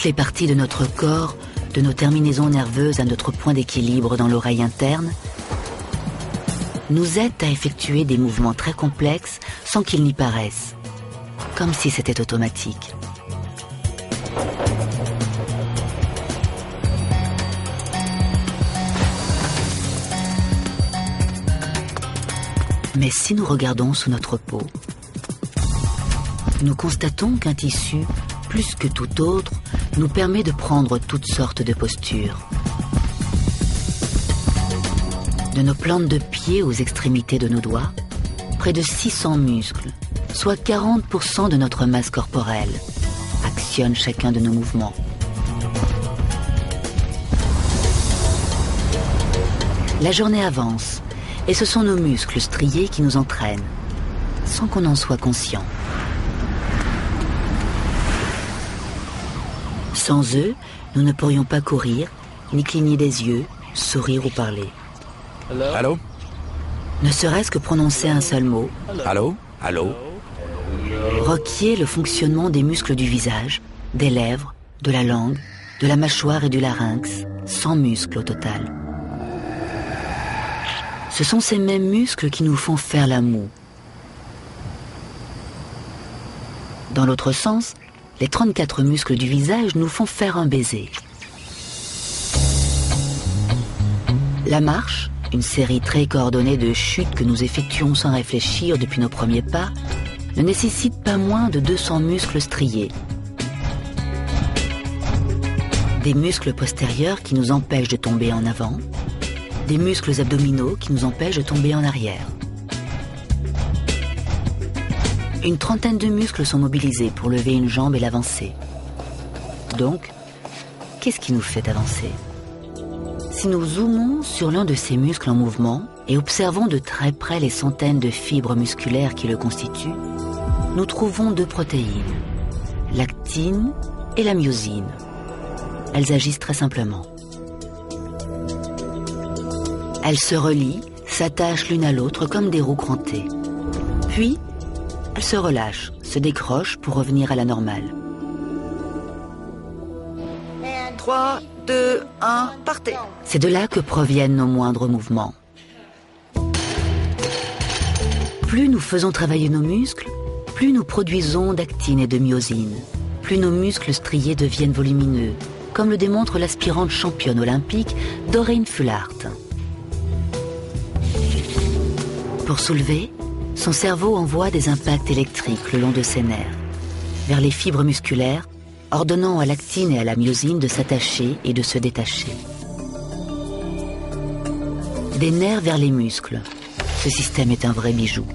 les parties de notre corps, de nos terminaisons nerveuses à notre point d'équilibre dans l'oreille interne, nous aident à effectuer des mouvements très complexes sans qu'ils n'y paraissent, comme si c'était automatique. Mais si nous regardons sous notre peau, nous constatons qu'un tissu, plus que tout autre, nous permet de prendre toutes sortes de postures. De nos plantes de pied aux extrémités de nos doigts, près de 600 muscles, soit 40% de notre masse corporelle, actionnent chacun de nos mouvements. La journée avance, et ce sont nos muscles striés qui nous entraînent, sans qu'on en soit conscient. Sans eux, nous ne pourrions pas courir, ni cligner des yeux, sourire ou parler. Allô? Ne serait-ce que prononcer un seul mot. Allô? Allô? Requiert le fonctionnement des muscles du visage, des lèvres, de la langue, de la mâchoire et du larynx, 100 muscles au total. Ce sont ces mêmes muscles qui nous font faire la moue. Dans l'autre sens, les 34 muscles du visage nous font faire un baiser. La marche, une série très coordonnée de chutes que nous effectuons sans réfléchir depuis nos premiers pas, ne nécessite pas moins de 200 muscles striés. Des muscles postérieurs qui nous empêchent de tomber en avant, des muscles abdominaux qui nous empêchent de tomber en arrière. Une trentaine de muscles sont mobilisés pour lever une jambe et l'avancer. Donc, qu'est-ce qui nous fait avancer? Si nous zoomons sur l'un de ces muscles en mouvement et observons de très près les centaines de fibres musculaires qui le constituent, nous trouvons deux protéines, l'actine et la myosine. Elles agissent très simplement. Elles se relient, s'attachent l'une à l'autre comme des roues crantées. Puis, elles se relâchent, se décrochent pour revenir à la normale. 3, 2, 1, partez. C'est de là que proviennent nos moindres mouvements. Plus nous faisons travailler nos muscles, plus nous produisons d'actine et de myosine, plus nos muscles striés deviennent volumineux, comme le démontre l'aspirante championne olympique Doreen Fullhart. Pour soulever, son cerveau envoie des impacts électriques le long de ses nerfs, vers les fibres musculaires, ordonnant à l'actine et à la myosine de s'attacher et de se détacher. Des nerfs vers les muscles, ce système est un vrai bijou.